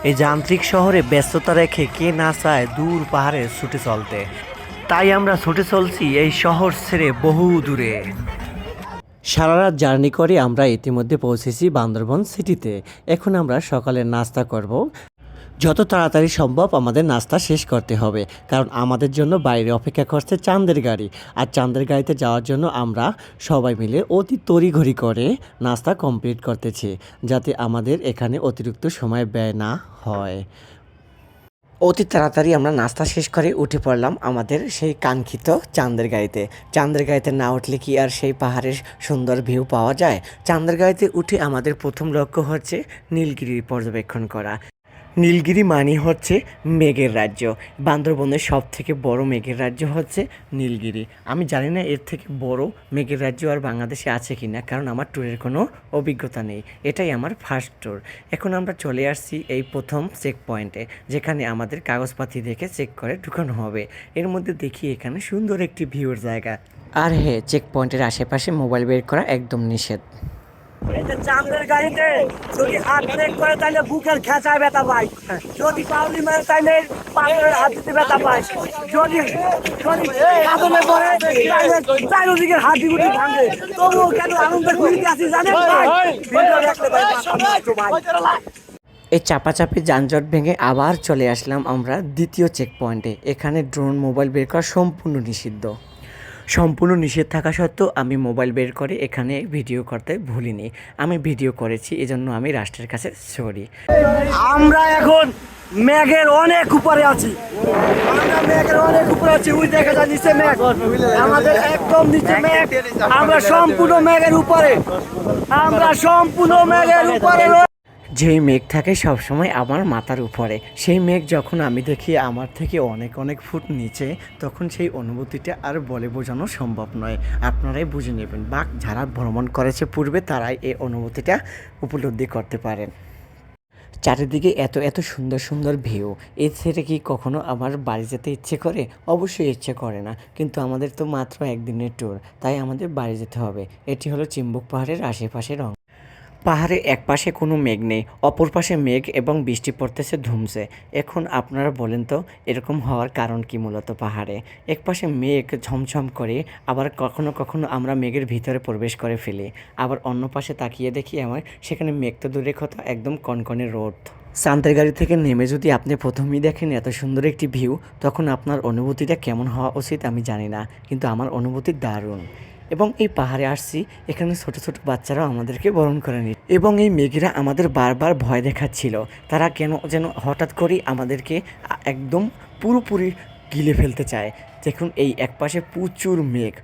এই যান্ত্রিক শহরে ব্যস্ততা রেখে কে না চায় দূর পাহাড়ে ছুটে চলতে। তাই আমরা ছুটে চলছি এই শহর ছেড়ে বহু দূরে। সারা রাত জার্নি করে আমরা ইতিমধ্যে পৌঁছেছি বান্দরবন সিটিতে। এখন আমরা সকালের নাস্তা করব। যত তাড়াতাড়ি সম্ভব আমাদের নাস্তা শেষ করতে হবে, কারণ আমাদের জন্য বাইরে অপেক্ষা করছে চাঁদের গাড়ি। আর চাঁদের গাড়িতে যাওয়ার জন্য আমরা সবাই মিলে অতি তড়িঘড়ি করে নাস্তা কমপ্লিট করতেছি, যাতে আমাদের এখানে অতিরিক্ত সময় ব্যয় না হয়। অতি তাড়াতাড়ি আমরা নাস্তা শেষ করে উঠে পড়লাম আমাদের সেই কাঙ্ক্ষিত চাঁদের গাড়িতে। চাঁদের গাড়িতে না উঠলে কি আর সেই পাহাড়ের সুন্দর ভিউ পাওয়া যায়? চাঁদের গাড়িতে উঠে আমাদের প্রথম লক্ষ্য হচ্ছে নীলগিরি পর্যবেক্ষণ করা। নীলগিরি মানে হচ্ছে মেঘের রাজ্য। বান্দরবনের সব থেকে বড় মেঘের রাজ্য হচ্ছে নীলগিরি। আমি জানি না এর থেকে বড় মেঘের রাজ্য আর বাংলাদেশে আছে কি না, কারণ আমার ট্যুরের কোনো অভিজ্ঞতা নেই। এটাই আমার ফার্স্ট ট্যুর। এখন আমরা চলে আসছি এই প্রথম চেক পয়েন্টে, যেখানে আমাদের কাগজপাতি দেখে চেক করে ঢুকানো হবে। এর মধ্যে দেখি এখানে সুন্দর একটি ভিউর জায়গা। আর হ্যাঁ, চেক পয়েন্টের আশেপাশে মোবাইল বের করা একদম নিষেধ। এই যে চাঁদের গাড়িতে যদি হাত ব্রেক করে তাহলে বুকের খেঁচায় ব্যথা পাই, যদি পাউলি মারে তাহলে পাথরের হাত দিতে ব্যথা পাই, যদি যদি কাঁদনে পড়ে তাহলে চারিদিকের হাড্ডি গুটি ভাঙে। তবুও কেন আনন্দে ঘুরিতে আসি জানেন ভাই? ভিডিও দেখলে ভাই মাথা নষ্ট ভাই। এই চাপাচাপি যানজট ভেঙে আবার চলে আসলাম আমরা দ্বিতীয় চেক পয়েন্টে। এখানে ড্রোন মোবাইল বের করা সম্পূর্ণ নিষিদ্ধ। সম্পূর্ণ নিষেধ থাকা সত্ত্বেও আমি মোবাইল বের করে এখানে ভিডিও করতে ভুলিনি। আমি ভিডিও করেছি, এজন্য আমি রাষ্ট্রের কাছে সরি। আমরা এখন মেঘের অনেক উপরে আছি, আমরা মেঘের অনেক উপরে আছি। ওই দেখা যায় নিচে মেঘ, আমাদের একদম নিচে মেঘ। আমরা সম্পূর্ণ মেঘের উপরে, আমরা সম্পূর্ণ মেঘের উপরে। যেই মেঘ থাকে সবসময় আমার মাথার উপরে, সেই মেঘ যখন আমি দেখি আমার থেকে অনেক অনেক ফুট নিচে, তখন সেই অনুভূতিটা আর বলে বোঝানো সম্ভব নয়। আপনারাই বুঝে নেবেন, বা যারা ভ্রমণ করেছে পূর্বে তারাই এই অনুভূতিটা উপলব্ধি করতে পারেন। চারিদিকে এত এত সুন্দর সুন্দর ভিউ, এর ছেড়ে কি কখনো আমার বাড়ি যেতে ইচ্ছে করে? অবশ্যই ইচ্ছে করে না, কিন্তু আমাদের তো মাত্র একদিনের ট্যুর, তাই আমাদের বাড়ি যেতে হবে। এটি হলো চিম্বুক পাহাড়ের আশেপাশের অংশ। পাহাড়ের এক পাশে কোনো মেঘ নেই, অপর পাশে মেঘ এবং বৃষ্টি পড়তেছে ধুমসে। এখন আপনারা বলেন তো এরকম হওয়ার কারণ কি? মূলত পাহাড়ে এক পাশে মেঘ ঝমঝম করে, আবার কখনো কখনো আমরা মেঘের ভিতরে প্রবেশ করে ফেলি, আবার অন্য পাশে তাকিয়ে দেখি আমার সেখানে মেঘ তো দূরের কথা, একদম কনকনে রোদ। চাঁদের গাড়ি থেকে নেমে যদি আপনি প্রথমেই দেখেন এত সুন্দর একটি ভিউ, তখন আপনার অনুভূতিটা কেমন হওয়া উচিত আমি জানি না, কিন্তু আমার অনুভূতি দারুণ। এবং এই পাহাড়ে আসছি, এখানে ছোট ছোট বাচ্চারাও আমাদেরকে বরণ করে নি, এবং এই মেঘেরা আমাদের বারবার ভয় দেখাচ্ছিল। তারা কেন যেন হঠাৎ করেই আমাদেরকে একদম পুরোপুরি গিলে ফেলতে চায়। দেখুন এই এক পাশে প্রচুর মেঘ,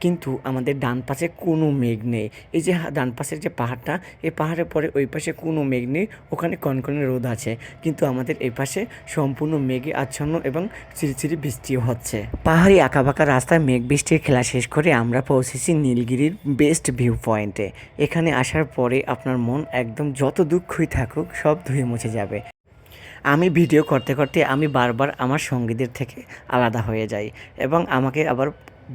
কিন্তু আমাদের ডান পাশে কোনো মেঘ নেই। এই যে ডান পাশের যে পাহাড়টা, এই পাহাড়ের পরে ওই পাশে কোনো মেঘ নেই, ওখানে কনকনে রোদ আছে, কিন্তু আমাদের এই পাশে সম্পূর্ণ মেঘে আচ্ছন্ন এবং চিরিচিরি বৃষ্টিও হচ্ছে। পাহাড়ি আঁকাবাঁকা রাস্তায় মেঘ বৃষ্টির খেলা শেষ করে আমরা পৌঁছেছি নীলগিরির বেস্ট ভিউ পয়েন্টে। এখানে আসার পরে আপনার মন একদম যত দুঃখই থাকুক সব ধুয়ে মুছে যাবে। আমি ভিডিও করতে করতে আমি বারবার আমার সঙ্গীদের থেকে আলাদা হয়ে যাই, এবং আমাকে আবার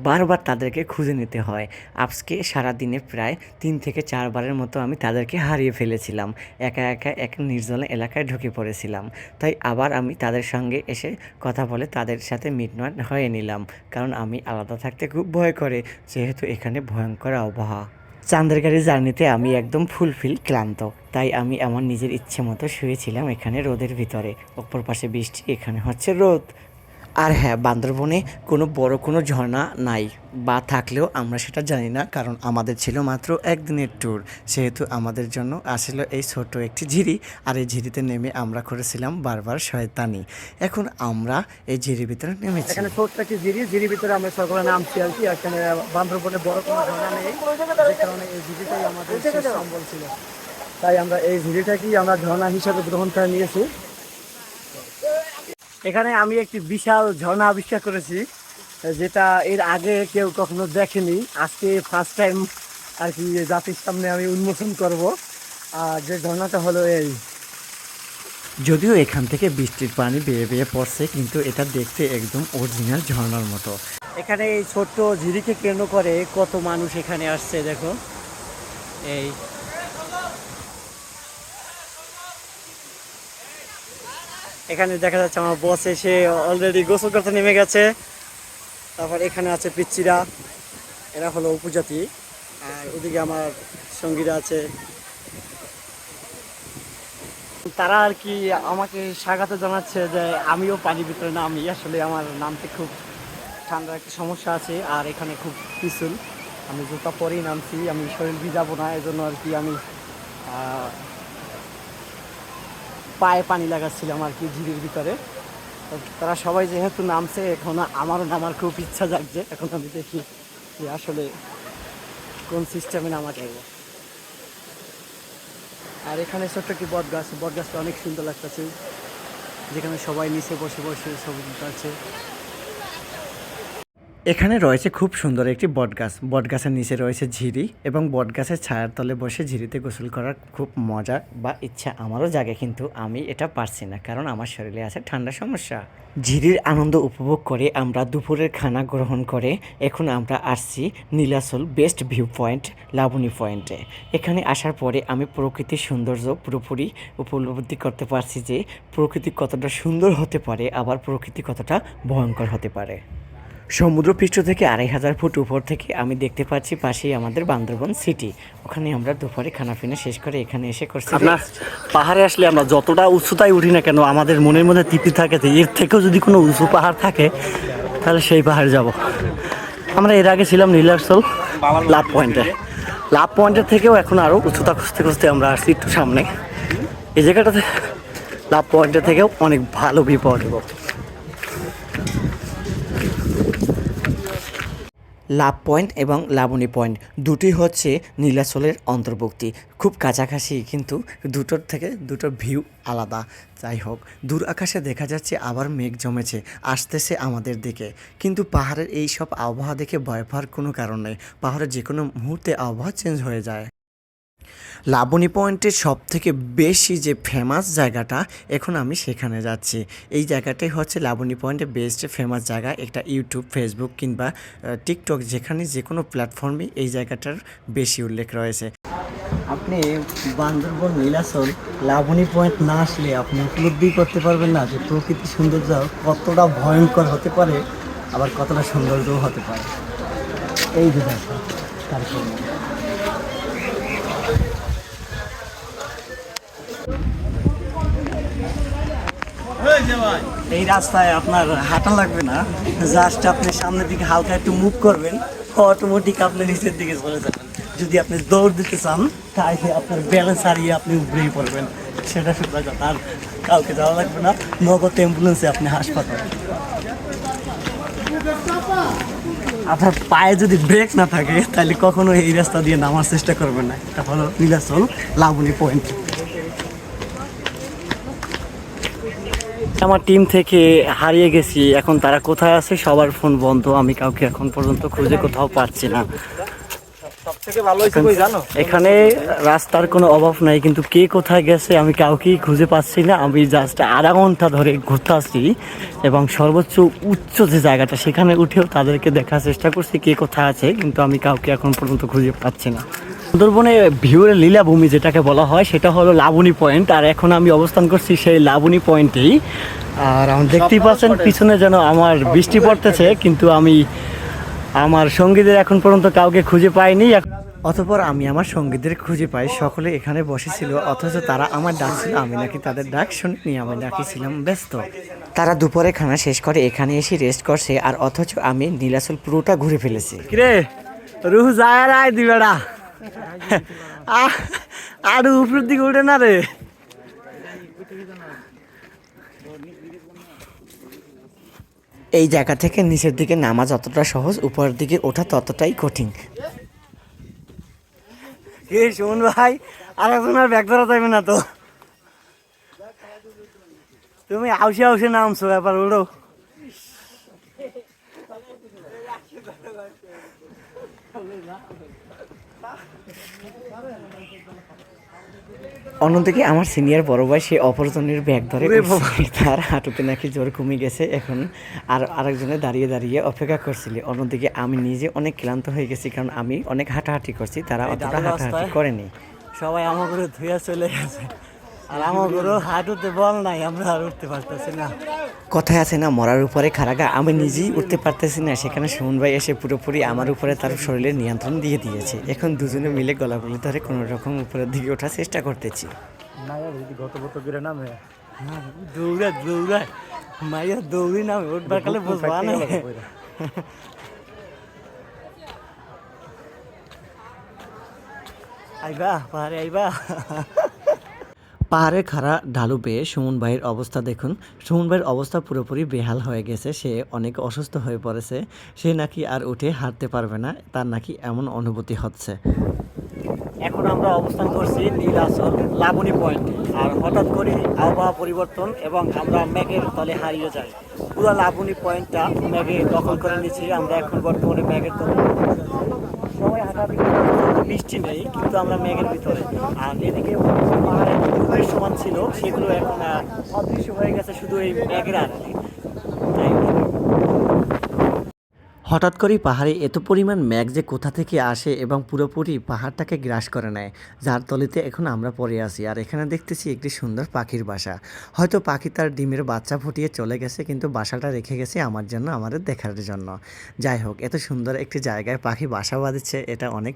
বারবার তাদেরকে খুঁজে নিতে হয়। আজকে সারাদিনে প্রায় 3 থেকে 4 বারের মতো আমি তাদেরকে হারিয়ে ফেলেছিলাম। একা একা এক নির্জন এলাকায় ঢুকে পড়েছিলাম, তাই আবার আমি তাদের সঙ্গে এসে কথা বলে তাদের সাথে মিটমাট হয়ে নিলাম, কারণ আমি আলাদা থাকতে খুব ভয় করে, যেহেতু এখানে ভয়ঙ্কর আবহাওয়া। চাঁদের গাড়ি জার্নিতে আমি একদম ফুলফিল ক্লান্ত, তাই আমি আমার নিজের ইচ্ছে মতো শুয়েছিলাম এখানে রোদের ভিতরে। অপর পাশে বৃষ্টি, এখানে হচ্ছে রোদ। আর হ্যাঁ, বান্দরবনে কোনো বড় কোনো ঝর্ণা নাই, বা থাকলেও আমরা সেটা জানি না, কারণ আমাদের ছিল মাত্র একদিনের ট্যুর। সেহেতু আমাদের জন্য আসলে এই ছোট একটি ঝিরি, আর এই ঝিরিতে নেমে আমরা করেছিলাম বারবার শয়তানি। এখন আমরা এই ঝিরির ভিতরে নেমেছি। এখানে ছোট্ট একটি ঝিরির ভিতরে আমরা সকলে নামছি আর কি। এখানে বান্দরবনে বড় কোনো ঝর্ণা নেই, যে কারণে এই ঝিরিটাই আমাদের শেষ সম্বল ছিল, তাই আমরা এই ঝিরিটাকেই আমরা ঝর্ণা হিসাবে গ্রহণ করে নিয়েছি। এখানে আমি একটি বিশাল ঝর্ণা আবিষ্কার করেছি, যেটা এর আগে কেউ কখনো দেখেনি। আজকে ফার্স্ট টাইম আর কি জাতির সামনে আমি উন্মোচন করব। আর যে ঝর্ণাটা হলো এই, যদিও এখান থেকে বৃষ্টির পানি বেয়ে বেয়ে পড়ছে, কিন্তু এটা দেখতে একদম অরিজিনাল ঝর্ণার মতো। এখানে এই ছোট্ট ঝিরিকে কেন্দ্র করে কত মানুষ এখানে আসছে দেখো। এই এখানে দেখা যাচ্ছে আমার বস এসে অলরেডি গোসল করতে নেমে গেছে। তারপর এখানে আছে পিচ্চিরা, এরা হলো উপজাতি। আর ওদিকে আমার সঙ্গীরা আছে, তারা আর কি আমাকে স্বাগত জানাচ্ছে যে আমিও পানির ভিতরে নামি। আসলে আমার নামতে খুব ঠান্ডার একটা সমস্যা আছে, আর এখানে খুব পিছল, আমি জুতা পরেই নামছি, আমি শরীর ভিজাবো না এজন্য আর কি আমি পায়ে পানি লাগাচ্ছিলাম আর কি ঝিরির ভিতরে। তো তারা সবাই যেহেতু নামছে, এখন আমারও নামার খুব ইচ্ছা জাগছে। এখন আমি দেখি যে আসলে কোন সিস্টেমে নামা যাবে। আর এখানে ছোট্ট একটি বট গাছটা অনেক সুন্দর লাগতেছে, যেখানে সবাই নিচে বসে বসে ছবি তুলছে। এখানে রয়েছে খুব সুন্দর একটি বট গাছের নিচে রয়েছে ঝিরি, এবং বট গাছের ছায়ার তলে বসে ঝিরিতে গোসল করার খুব মজা বা ইচ্ছা আমারও জাগে, কিন্তু আমি এটা পারছি না, কারণ আমার শরীরে আছে ঠান্ডা সমস্যা। ঝিরির আনন্দ উপভোগ করে আমরা দুপুরের খানা গ্রহণ করে এখন আমরা আসছি Nilachal best view point Laboni পয়েন্টে। এখানে আসার পরে আমি প্রকৃতির সৌন্দর্য পুরোপুরি উপলব্ধি করতে পারছি যে প্রকৃতি কতটা সুন্দর হতে পারে, আবার প্রকৃতি কতটা ভয়ঙ্কর হতে পারে। সমুদ্রপৃষ্ঠ থেকে 2500 ফুট উপর থেকে আমি দেখতে পাচ্ছি পাশেই আমাদের বান্দরবন সিটি। ওখানে আমরা দুপুরে খানাপিনা শেষ করে এখানে এসে করছি। আপনার পাহাড়ে আসলে আমরা যতটা উঁচুতায় উঠি না কেন, আমাদের মনের মধ্যে তৃপ্তি থাকে যে এর থেকেও যদি কোনো উঁচু পাহাড় থাকে তাহলে সেই পাহাড়ে যাব। আমরা এর আগে ছিলাম নীলাচল লাভ পয়েন্টের থেকেও এখন আরও উঁচুতা খুঁজতে খুঁজতে আমরা আসছি একটু সামনে। এই জায়গাটাতে লাভ পয়েন্টের থেকেও অনেক ভালো ভিউ পাওয়া যাবে। লাভ পয়েন্ট এবং লাবণী পয়েন্ট দুটি হচ্ছে নীলাচলের অন্তর্ভুক্তি, খুব কাছাকাছি, কিন্তু দুটোর থেকে দুটোর ভিউ আলাদা। যাই হোক, দূর আকাশে দেখা যাচ্ছে আবার মেঘ জমেছে, আসতেছে আমাদের দিকে, কিন্তু পাহাড়ের এই সব আবহাওয়া দেখে ভয় পাওয়ার কোনো কারণ নেই। পাহাড়ের যে কোনো মুহূর্তে আবহাওয়া চেঞ্জ হয়ে যায়। লাবণী পয়েন্টের সব থেকে বেশি যে ফেমাস জায়গাটা, এখন আমি সেখানে যাচ্ছি। এই জায়গাটাই হচ্ছে লাবণী পয়েন্টের বেস্ট ফেমাস জায়গা। একটা ইউটিউব, ফেসবুক কিংবা টিকটক, যেখানে যে কোনো প্ল্যাটফর্মে এই জায়গাটার বেশি উল্লেখ রয়েছে। আপনি বান্দরবন নীলাচল লাবণী পয়েন্ট না আসলে আপনি উপলব্ধি করতে পারবেন না যে প্রকৃতির সৌন্দর্য কতটা ভয়ঙ্কর হতে পারে, আবার কতটা সৌন্দর্যও হতে পারে। এই যে দেখো তারপর এই রাস্তায় আপনার হাঁটা লাগবে না, জাস্ট আপনি সামনের দিকে হালকা একটু মুভ করবেন, অটোমেটিক আপনি নিচের দিকে চলে যাবেন। যদি আপনি দৌড় দিতে চান তাহলে আপনার ব্যালেন্স হারিয়ে আপনি উপরেই পড়বেন, সেটা শুধু কথা। আর কাউকে যাওয়া লাগবে না, নগদ অ্যাম্বুলেন্সে আপনি হাসপাতাল। আপনার পায়ে যদি ব্রেক না থাকে তাহলে কখনো এই রাস্তা দিয়ে নামার চেষ্টা করবেন না। এটা হলো নীলাচল লাবণী পয়েন্ট। আমার টিম থেকে হারিয়ে গেছি, এখন তারা কোথায় আছে সবার ফোন বন্ধ, আমি কাউকে এখন পর্যন্ত খুঁজে কোথাও পাচ্ছি না। এখানে রাস্তার কোনো অভাব নাই, কিন্তু কে কোথায় গেছে আমি কাউকেই খুঁজে পাচ্ছি না। আমি জাস্ট আধা ঘন্টা ধরে ঘুরতে আসছি, এবং সর্বোচ্চ উচ্চ যে জায়গাটা সেখানে উঠেও তাদেরকে দেখার চেষ্টা করছি কে কোথায় আছে, কিন্তু আমি কাউকে এখন পর্যন্ত খুঁজে পাচ্ছি না। সুন্দরবনে ভিউয়ের লীলাভূমি যেটাকে বলা হয় সেটা হলো লাবণী পয়েন্ট, আর এখন আমি অবস্থান করছি সেই লাবণী পয়েন্টেই। আর আমি দেখতেই পাচ্ছেন পিছনে যেন আমার বৃষ্টি পড়তেছে, কিন্তু আমি আমার সঙ্গীদের এখন পর্যন্ত কাউকে খুঁজে পাইনি। অতঃপর আমি আমার সঙ্গীদের খুঁজে পাই, সকলে এখানে বসেছিল, অথচ তারা আমার ডাকছিল, আমি নাকি তাদের ডাক শুনিনি, আমি নাকি ছিলাম ব্যস্ত। তারা দুপুরে খানা শেষ করে এখানে এসে রেস্ট করছে, আর অথচ আমি নীলাচল পুরোটা ঘুরে ফেলেছি। কিরে রুহ যায় আর আয় দিবেড়া, আর উপরের দিকে উঠে না রে। এই জায়গা থেকে নিচের দিকে নামা যতটা সহজ, উপরের দিকে ওঠা ততটাই কঠিন। কে শোন ভাই, আর একজনের ব্যাগ ধরা যাবে না তো, তুমি আউসে আউসে নামছো, ব্যাপার ওড়ো। অন্যদিকে আমার সিনিয়র বড় ভাই সে অপরজনের ব্যাগ ধরে, তার হাঁটুতে নাকি জোর কমে গেছে এখন, আর আরেকজনে দাঁড়িয়ে দাঁড়িয়ে অপেক্ষা করছিল। অন্যদিকে আমি নিজে অনেক ক্লান্ত হয়ে গেছি, কারণ আমি অনেক হাঁটাহাঁটি করছি, তারা অতটা হাঁটাহাঁটি করেনি। সবাই আমার করে ধুয়ে চলে গেছে, আর আমাদেরও হাঁটুতে বল নাই, আমরা আর উঠতে পারতেছি না। কথায় আছে না, মরার উপরে খাড়াগা। আমি নিজেই উঠতে পারতেছি না, সেখানে সুমন ভাই এসে পুরোপুরি আমার উপরে তার শরীরের নিয়ন্ত্রণ দিয়ে দিয়েছে। এখন দুজনে মিলে গলাগুলি ধরে কোনো রকম উপরের দিকে ওঠার চেষ্টা করতেছি। মায়ের যদি গত করে নামে দৌড়ায় দৌড়ায়, মায়ের দৌড়ি নামে উঠবার কালে বুঝবা না। আইবা পাহাড়ে আইবা। পাহাড়ের খাড়া ঢালু পেয়ে সুমন ভাইয়ের অবস্থা দেখুন। সুমন ভাইয়ের অবস্থা পুরোপুরি বেহাল হয়ে গেছে, সে অনেক অসুস্থ হয়ে পড়েছে। সে নাকি আর উঠে হাঁটতে পারবে না, তার নাকি এমন অনুভূতি হচ্ছে। এখন আমরা অবস্থান করছি নীলাচল লাবণী পয়েন্টে। আর হঠাৎ করে আবহাওয়া পরিবর্তন এবং আমরা মেঘের তলে হারিয়ে যাই। পুরো লাবণী পয়েন্টটা মেঘে দখল করে নিয়েছি। আমরা এখন বর্তমানে মেঘের তলে সবাই হাঁটাহাঁটি করছে, বৃষ্টি নেই কিন্তু আমরা মেঘের ভিতরে। আর এদিকে পাহাড়ে সমান ছিল, সেগুলো এখন অদৃশ্য হয়ে গেছে শুধু এই মেঘের আড়ালে। তাই হঠাৎ করেই পাহাড়ে এত পরিমাণ মেঘ যে কোথা থেকে আসে এবং পুরোপুরি পাহাড়টাকে গ্রাস করে নেয়, যার তলিতে এখন আমরা পড়ে আছি। আর এখানে দেখতেছি একটি সুন্দর পাখির বাসা। হয়তো পাখি তার ডিমের বাচ্চা ফুটিয়ে চলে গেছে, কিন্তু বাসাটা রেখে গেছে আমার জন্য, আমাদের দেখার জন্য। যাই হোক, এত সুন্দর একটি জায়গায় পাখি বাসা বাঁধছে, এটা অনেক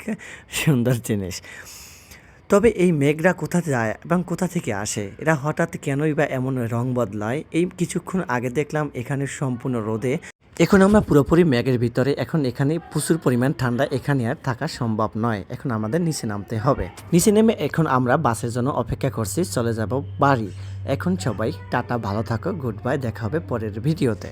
সুন্দর জিনিস। তবে এই মেঘরা কোথা যায় এবং কোথা থেকে আসে, এরা হঠাৎ কেনই বা এমন রং বদলায়? এই কিছুক্ষণ আগে দেখলাম এখানে সম্পূর্ণ রোদে, এখন আমরা পুরোপুরি মেঘের ভিতরে। এখন এখানে প্রচুর পরিমাণ ঠান্ডা, এখানে আর থাকা সম্ভব নয়। এখন আমাদের নিচে নামতে হবে। নিচে নেমে এখন আমরা বাসের জন্য অপেক্ষা করছি, চলে যাব বাড়ি। এখন সবাই টাটা, ভালো থাকো, গুড বাই, দেখা হবে পরের ভিডিওতে।